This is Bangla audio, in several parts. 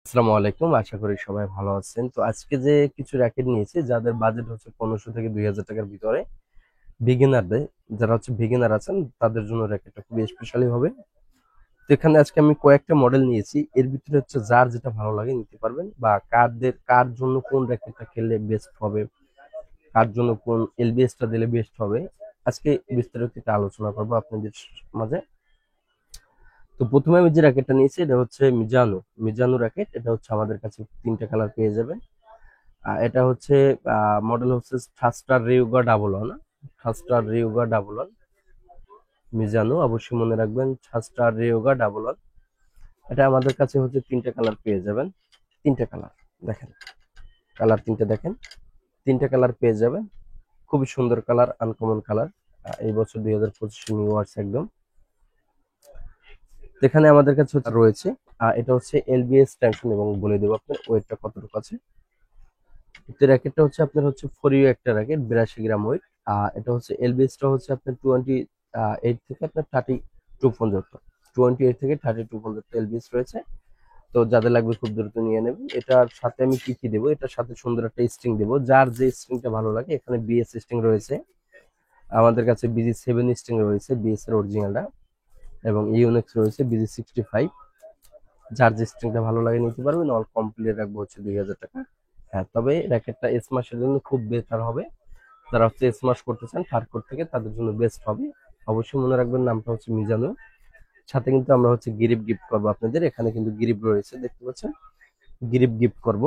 আসসালামু আলাইকুম, আশা করি সবাই ভালো আছেন। তো আজকে যে কিছু র্যাকেট নিয়েছি যাদের বাজেট হচ্ছে 1500 থেকে 2000 টাকার ভিতরে, বিগিনারদের যারা হচ্ছে বিগিনার আছেন তাদের জন্য র্যাকেটটা খুবই স্পেশালি হবে। তো এখানে আজকে আমি কয়েকটা মডেল নিয়েছি, এর ভিতরে হচ্ছে যার যেটা ভালো লাগে নিতে পারবেন, বা কার জন্য কোন র্যাকেটটা খেললে বেস্ট হবে, কার জন্য কোন এলবিএসটা দিলে বেস্ট হবে, আজকে বিস্তারিত একটা আলোচনা করবো আপনাদের মাঝে। তো প্রথমে আমি যে র্যাকেটটা নিয়েছি এটা হচ্ছে মিজানো মিজানো র্যাকেট। এটা হচ্ছে আমাদের কাছে তিনটা কালার পেয়ে যাবেন। এটা হচ্ছে মডেল হচ্ছে থাস্টার রিউগা ডাবল ওয়ান। থাস্টার রিউগা ডাবল ওয়ান মিজানো, অবশ্যই মনে রাখবেন থাস্টার রিউগা ডাবল ওয়ান। এটা আমাদের কাছে হচ্ছে তিনটা কালার পেয়ে যাবেন। তিনটা কালার দেখেন, কালার তিনটা দেখেন, তিনটা কালার পেয়ে যাবেন। খুবই সুন্দর কালার, আনকমন কালার। এই বছর 2025 নিউ ইয়ার্স একদম। এখানে আমাদের কাছে রয়েছে এটা হচ্ছে এলবিএস টেনশন, এবং বলে দেবো আপনার ওয়েটটা কতটুকু আছে। র্যাকেটটা হচ্ছে আপনার হচ্ছে ফর ইউ একটা র্যাকেট, 82 গ্রাম ওয়েট। এটা হচ্ছে এলবিএসটা হচ্ছে আপনার 28 থেকে আপনার 32 পর্যন্ত, 28 থেকে 32 পর্যন্ত এলবিএস রয়েছে। তো যাদের লাগবে খুব দ্রুত নিয়ে নেবেন। এটার সাথে আমি কি কি দেবো, এটার সাথে সুন্দর একটা স্ট্রিং দেবো, যার যে স্ট্রিংটা ভালো লাগে। এখানে বিএস স্ট্রিং রয়েছে, আমাদের কাছে BG7 স্ট্রিং রয়েছে, বিএস এর অরিজিনালটা, এবং ইউনেক্স রয়েছে BG65। যার যে স্ট্রিংটা ভালো লাগে নিতে পারবেন। অল কমপ্লিট রাখবো হচ্ছে 2000 টাকা। হ্যাঁ, তবে র্যাকেটটা স্মাশের জন্য খুব বেটার হবে। যারা হচ্ছে স্মাশ করতে চান থার্ড কোড থেকে, তাদের জন্য বেস্ট হবে। অবশ্যই মনে রাখবেন নামটা হচ্ছে মিজানো। সাথে কিন্তু আমরা হচ্ছে গিরিপ গিফট করবো আপনাদের। এখানে কিন্তু গিরিপ রয়েছে, দেখতে পাচ্ছেন, গিরিপ গিফট করব,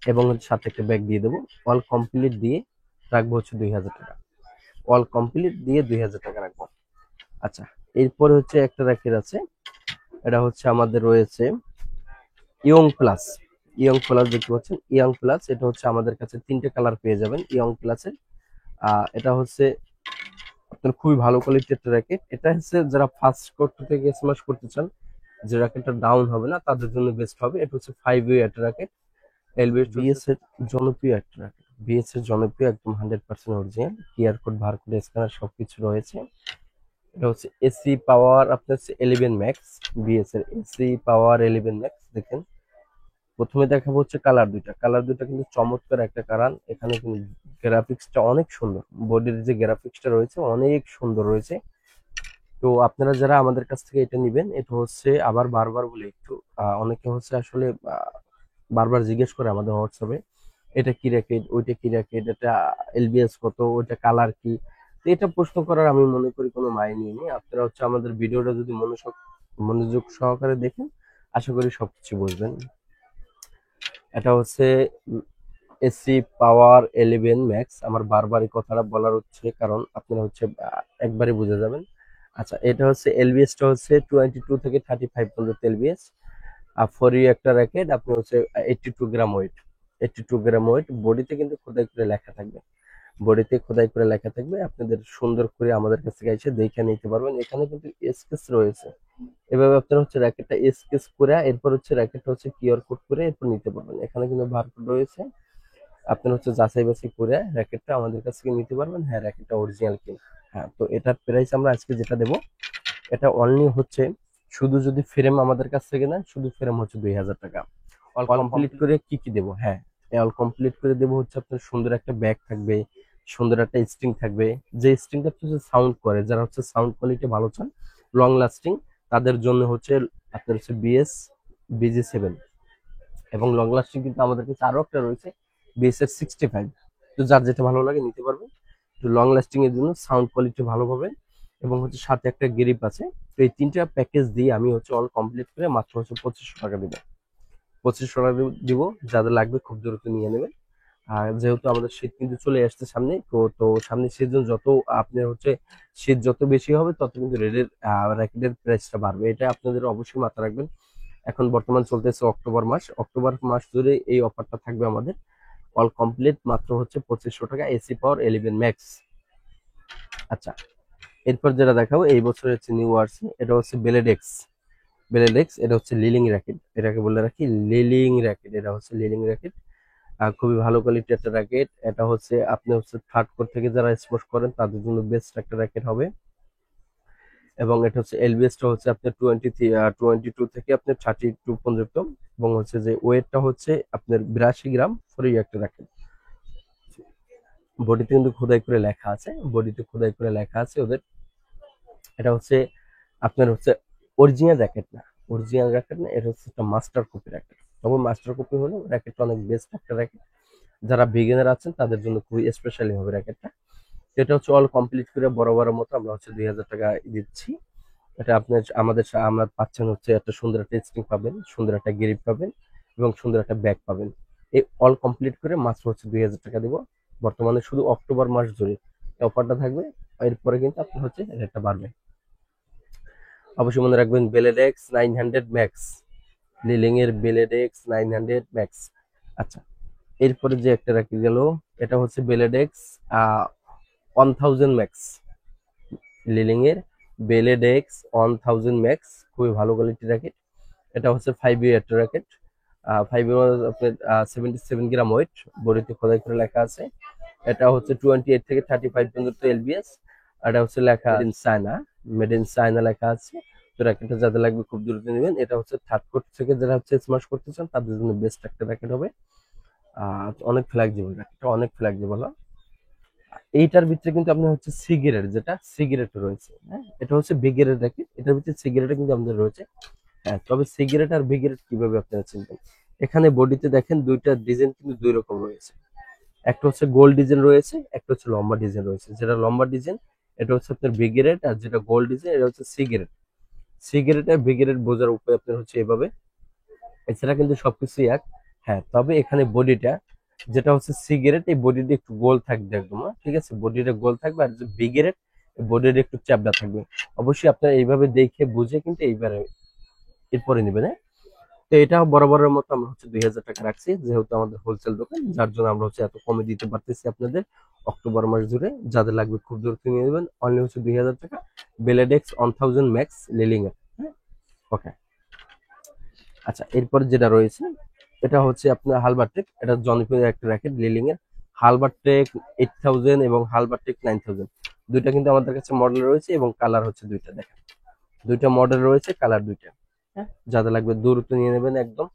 এবং সাথে একটা ব্যাগ দিয়ে দেবো। অল কমপ্লিট দিয়ে রাখবো হচ্ছে 2000 টাকা। অল কমপ্লিট দিয়ে 2000 টাকা রাখবো। আচ্ছা, এরপরে হচ্ছে একটা র্যাকেট আছে, এটা হচ্ছে আমাদের রয়েছে ইয়ং প্লাস। ইয়ং প্লাস দেখতে পাচ্ছেন, ইয়ং প্লাস। এটা হচ্ছে আমাদের কাছে তিনটে কালার পেয়ে যাবেন ইয়ং প্লাসের। এটা হচ্ছে আপনার খুবই ভালো কোয়ালিটির একটা র্যাকেট। এটা হচ্ছে যারা ফার্স্ট করতে থেকে স্মাশ করতে চান, যে র্যাকেটটা ডাউন হবে না, তাদের জন্য বেস্ট হবে। এটা হচ্ছে 5 ওয়ে একটা র্যাকেট। বিএস এর জনপ্রিয় একটা র্যাকেট, বিএস এর জনপ্রিয়, একদম 100% original. QR code, barcode, scanner সবকিছু রয়েছে। এটা হচ্ছে এসি পাওয়ার আপনার হচ্ছে 11 ম্যাক্স, বিএস এর এসি পাওয়ার 11 ম্যাক্স। দেখেন, প্রথমে দেখাবো হচ্ছে কালার দুটা কিন্তু চমৎকার একটা কালার। এখানে কিন্তু গ্রাফিক্সটা অনেক সুন্দর, বডির যে গ্রাফিক্সটা রয়েছে অনেক সুন্দর রয়েছে। তো আপনারা যারা আমাদের কাছ থেকে এটা নিবেন, এটা হচ্ছে আবার বারবার বলে একটু, অনেকে হচ্ছে আসলে বারবার জিজ্ঞেস করে আমাদের হোয়াটসঅ্যাপে, এটা কি র্যাকেট, ওইটা কি র্যাকেট, এটা এলবিএস কত, ওইটা কালার কি। তো এটা প্রশ্ন করার আমি মনে করি কোনো মাইনে নেই। আপনারা হচ্ছে আমাদের ভিডিওটা যদি মনোযোগ সহকারে দেখেন, আশা করি সবকিছু বুঝবেন। এটা হচ্ছে এসি পাওয়ার 11 ম্যাক্স। আমার বারবার এই কথাটা বলার হচ্ছে কারণ আপনারা হচ্ছে একবারে বুঝে যাবেন। আচ্ছা, এটা হচ্ছে এলবিএসটা হচ্ছে 22 থেকে 35 পর্যন্ত এলবিএস। আর ফর ইউ একটা র্যাকেট, আপনি হচ্ছে 82 গ্রাম ওয়েট। 82 গ্রাম ওয়েট, বডিতে কিন্তু খোদাই করে লেখা থাকবে, বডিতে খোদাই করে লেখা থাকবে। আপনাদের সুন্দর করে আমাদের কাছ থেকে এসে দেখে নিতে পারবেন। এখানে কিন্তু স্কেচ রয়েছে, এভাবে আপনারা হচ্ছে র্যাকেটটা স্কেচ করে, এরপর হচ্ছে র্যাকেটটা হচ্ছে কিউআর কোড করে এরপর নিতে পারবেন। এখানে কিন্তু বারকোড রয়েছে, আপনারা হচ্ছে যাচাই বাছাই করে র্যাকেটটা আমাদের কাছ থেকে নিতে পারবেন। হ্যাঁ, র্যাকেটটা অরিজিনাল কিনা। হ্যাঁ, তো এটার প্রাইস আমরা আজকে যেটা দেবো, এটা অনলি হচ্ছে, শুধু যদি ফ্রেম আমাদের কাছ থেকে নেন, শুধু ফ্রেম হচ্ছে 2000 টাকা। অল কমপ্লিট করে কি কি দেবো, হ্যাঁ, অল কমপ্লিট করে দেবো হচ্ছে আপনার সুন্দর একটা ব্যাগ থাকবে, সুন্দর একটা স্ট্রিং থাকবে। যে স্ট্রিংটা হচ্ছে সাউন্ড করে, যারা হচ্ছে সাউন্ড কোয়ালিটি ভালো চান, লং লাস্টিং, তাদের জন্য হচ্ছে আপনার হচ্ছে BG7। এবং লং লাস্টিং কিন্তু আমাদের কাছে আরো একটা রয়েছে, BSR65। তো যার যেটা ভালো লাগে নিতে পারবেন। তো লং লাস্টিং এর জন্য সাউন্ড কোয়ালিটি ভালো পাবেন, এবং হচ্ছে সাথে একটা গ্রিপ আছে। তো এই তিনটা প্যাকেজ দিয়ে আমি হচ্ছে অল কমপ্লিট করে মাত্র হচ্ছে 2500 টাকা দিব। 2500 টাকা দিব, যাদের লাগবে খুব দ্রুত নিয়ে নেবেন। আর যেহেতু আমাদের শীত কিন্তু চলে আসছে সামনে, তো সামনে সিজন যত আপনার হচ্ছে শীত যত বেশি হবে, তত কিন্তু র্যাকেটের প্রাইসটা বাড়বে। এটা আপনাদের অবশ্যই মাথায় রাখবেন। এখন বর্তমান চলতেছে অক্টোবর মাস, অক্টোবর মাস জুড়ে এই অফারটা থাকবে আমাদের। অল কমপ্লিট মাত্র হচ্ছে 2500 টাকা, এসি পাওয়ার 11 ম্যাক্স। আচ্ছা, এরপর যেটা দেখাবো এই বছর হচ্ছে নিউ আসছে, এটা হচ্ছে বেলেডেক্স। বেলেডেক্স, এটা হচ্ছে লিলিং র্যাকেট, এটাকে বলে রাখি লিলিং র্যাকেট। এটা হচ্ছে লিলিং র্যাকেট, খুবই ভালো কোয়ালিটির একটা র্যাকেট। এটা হচ্ছে আপনি হচ্ছে থার্ড কোর থেকে যারা স্পোর্টস করেন তাদের জন্য বেস্ট একটা র্যাকেট হবে। এবং এটা হচ্ছে এলবিএসটা হচ্ছে আপনার 22 থেকে আপনার 32 পর্যন্ত, এবং হচ্ছে যে ওয়েটটা হচ্ছে আপনার 82 গ্রাম ফর ইউ একটা রাখেন। বডিতে কিন্তু খোদাই করে লেখা আছে, বডিতে খোদাই করে লেখা আছে ওদের। এটা হচ্ছে আপনার হচ্ছে অরিজিনাল র্যাকেট না, অরিজিনাল র্যাকেট না, এটা হচ্ছে একটা মাস্টার কপি র্যাকেট। তবে মাস্টার কপি হলে র্যাকেটটা অনেক বেস্ট একটা র্যাকেট, যারা বিগিনার আছেন তাদের জন্য খুবই স্পেশালি হবে র্যাকেটটা। এটা হচ্ছে অল কমপ্লিট করে বড় বড় মতো আমরা হচ্ছে 2000 টাকা দিচ্ছি। এটা আপনার আমরা পাচ্ছেন হচ্ছে একটা সুন্দর একটা স্ট্রিং পাবেন, সুন্দর একটা গ্রিপ পাবেন, এবং সুন্দর একটা ব্যাগ পাবেন। এই অল কমপ্লিট করে মাত্র হচ্ছে 2000 টাকা দিব বর্তমানে, শুধু অক্টোবর মাস জুড়ে এই অফারটা থাকবে। এরপরে কিন্তু আপনার হচ্ছে রেটটা বাড়বে। অবশ্যই মনে রাখবেন বেলেডেক্স 900 ম্যাক্স, লিলিং এর বেলেডেক্স 900 ম্যাক্স। আচ্ছা, এরপরে যে একটা রাখি গেল, এটা হচ্ছে বেলেডেক্স 1000 ম্যাক্স, লিলিং এর বেলেডেক্স 1000 ম্যাক্স, খুবই ভালো কোয়ালিটির র্যাকেট। এটা হচ্ছে 5 একটা র্যাকেট, 5 আপনার 77 গ্রাম ওয়েট, বডিতে খোদাই করে লেখা আছে। এটা হচ্ছে 28 থেকে 35 পর্যন্ত এলবিএস। এটা হচ্ছে লেখা in China, made in China লেখা আছে। তো র্যাকেটটা যাদের লাগবে খুব দ্রুত নেবেন। এটা হচ্ছে থার্ড কোট থেকে যারা হচ্ছে স্মাশ করতে চান তাদের জন্য বেস্ট একটা র্যাকেট হবে। অনেক ফ্লেক্সিবল, র্যাকেটটা অনেক ফ্লেক্সিবল। এইটার ভিতরে কিন্তু আপনার হচ্ছে সিগারেট, যেটা সিগারেট রয়েছে, হ্যাঁ এটা হচ্ছে বিগেরেট র্যাকেট, এটার ভিতরে সিগারেট কিন্তু আমাদের রয়েছে। হ্যাঁ, তবে সিগারেট আর বিগেরেট কিভাবে আপনারা চিনবেন, এখানে বডিতে দেখেন দুইটা ডিজাইন কিন্তু দুই রকম রয়েছে। একটা হচ্ছে গোল্ড ডিজাইন রয়েছে, একটা হচ্ছে লম্বা ডিজাইন রয়েছে। যেটা লম্বা ডিজাইন এটা হচ্ছে আপনার বিগেরেট, আর যেটা গোল্ড ডিজাইন এটা হচ্ছে সিগারেট। সিগারেট আর বিগেরেট বোঝার উপায় আপনার হচ্ছে এভাবে, এছাড়া কিন্তু সবকিছু এক। হ্যাঁ, তবে এখানে বডিটা যেটা হচ্ছে সিগারেট, এই বডিটা একটু গোল থাকবে একদম, ঠিক আছে, বডিটা গোল থাকবে। আর যে বিগেরেট বডিটা একটু চ্যাপটা থাকবে। অবশ্যই আপনারা এইভাবে দেখে বুঝে কিন্তু এইবারে এরপরে নেবেন, হ্যাঁ। তো এটা বরাবরের মতো আমরা হচ্ছে 2000 টাকা রাখছি, যেহেতু আমাদের হোলসেল দোকান, যার জন্য আমরা হচ্ছে এত কমে দিতে পারতেছি আপনাদের। অক্টোবর মাস জুড়ে যাদের লাগবে খুব দ্রুত নিয়ে নেবেন, অনলি হচ্ছে 2000 টাকা, বেলেডেক্স 1000 ম্যাক্স লিলিং এর। ওকে, আচ্ছা, এরপর যেটা রয়েছে এটা হচ্ছে আপনার হালবারটেক, এটা জনপ্রিয় একটা র্যাকেট লিলিং এর। হালবারটেক 8000 এবং হালবারটেক 9000, দুইটা কিন্তু আমাদের কাছে মডেল রয়েছে, এবং কালার হচ্ছে দুইটা। দেখেন দুইটা মডেল রয়েছে, কালার দুইটা। হ্যাঁ, যাদের লাগবে দ্রুত নিয়ে নেবেন একদম।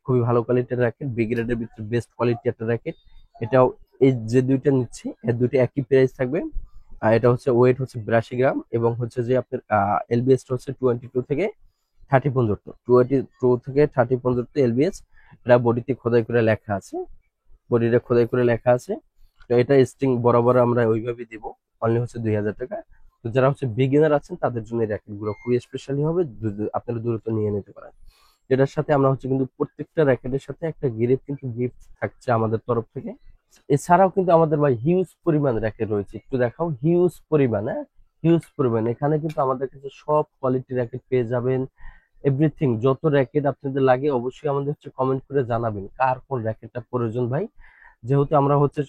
খুবই ভালো কোয়ালিটির র্যাকেট, বি গ্রেডের ভিতরে বেস্ট কোয়ালিটি একটা র্যাকেট। এটাও এই যে দুইটা নিচ্ছি এর দুইটা একই প্রাইস থাকবে। আর এটা হচ্ছে ওয়েট হচ্ছে 82 গ্রাম, এবং হচ্ছে যে আপনার এলবিএস হচ্ছে 22 থেকে 30 পর্যন্ত, 22 থেকে 30 পর্যন্ত এলবিএস। এটা বডিতে খোদাই করে লেখা আছে, বডিটা খোদাই করে লেখা আছে। তো এটা স্ট্রিং বরাবর আমরা ওইভাবে দিব, অনলি হচ্ছে 2000 টাকা। তো যারা হচ্ছে বিগিনার আছেন তাদের জন্য এই র্যাকেট গুলো খুবই স্পেশালি হবে, আপনারা দ্রুত নিয়ে নিতে পারেন। এটার সাথে আমরা হচ্ছে কিন্তু প্রত্যেকটা র্যাকেটের সাথে একটা গিফট কিন্তু গিফট থাকছে আমাদের তরফ থেকে। এছাড়াও কিন্তু আমাদের ভাই হিউজ পরিমাণ র্যাকেট রয়েছে, একটু দেখাও, হিউজ পরিমাণ, হ্যাঁ হিউজ পরিমাণ। এখানে কিন্তু আমাদের কাছে সব কোয়ালিটি র্যাকেট পেয়ে যাবেন, এভরিথিং। যত র্যাকেট আপনাদের লাগে অবশ্যই আমাদের হচ্ছে কমেন্ট করে জানাবেন কার কোন র্যাকেটটা প্রয়োজন ভাই। যেহেতু আমরা হচ্ছে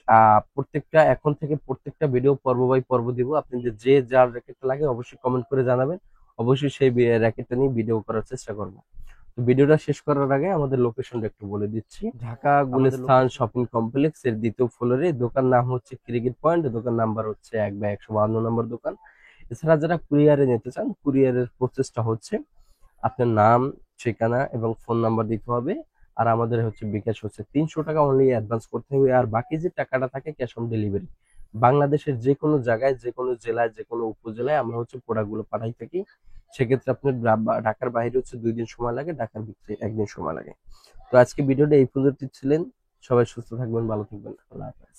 প্রত্যেকটা এখন থেকে প্রত্যেকটা ভিডিও পর্ব বাই পর্ব দিব, আপনাদের যে যার র্যাকেটটা লাগে অবশ্যই কমেন্ট করে জানাবেন। অবশ্যই সেই র্যাকেটটা নিয়ে ভিডিও করার চেষ্টা করব। তো ভিডিওটা শেষ করার আগে আমাদের লোকেশনটা একটু বলে দিচ্ছি। ঢাকা গুলিস্তান শপিং কমপ্লেক্স এর দ্বিতীয় ফ্লোরে, দোকান নাম হচ্ছে ক্রিকেট পয়েন্ট, দোকান নাম্বার হচ্ছে 1/152 নম্বর দোকান। এছাড়া যারা কুরিয়ারে নিতে চান, কুরিয়ারের প্রসেসটা হচ্ছে আপনার নাম, ঠিকানা এবং ফোন নাম্বার দিতে হবে। আর আমাদের হচ্ছে বিকাশ হচ্ছে 300 টাকা অনলি অ্যাডভান্স করতে হবে, আর বাকি যে টাকাটা থাকে ক্যাশ অন ডেলিভারি। বাংলাদেশের যে কোনো জায়গায়, যে কোনো জেলায়, যে কোনো উপজেলায় আমরা হচ্ছে প্রোডাক্টগুলো পাঠাই থাকি। সেক্ষেত্রে আপনার ঢাকার বাইরে হচ্ছে 2 দিন সময় লাগে, ঢাকার ভিতরে 1 দিন সময় লাগে। তো আজকে ভিডিওটা এই পর্যন্ত ছিলেন। সবাই সুস্থ থাকবেন, ভালো থাকবেন, আল্লাহ হাফেজ।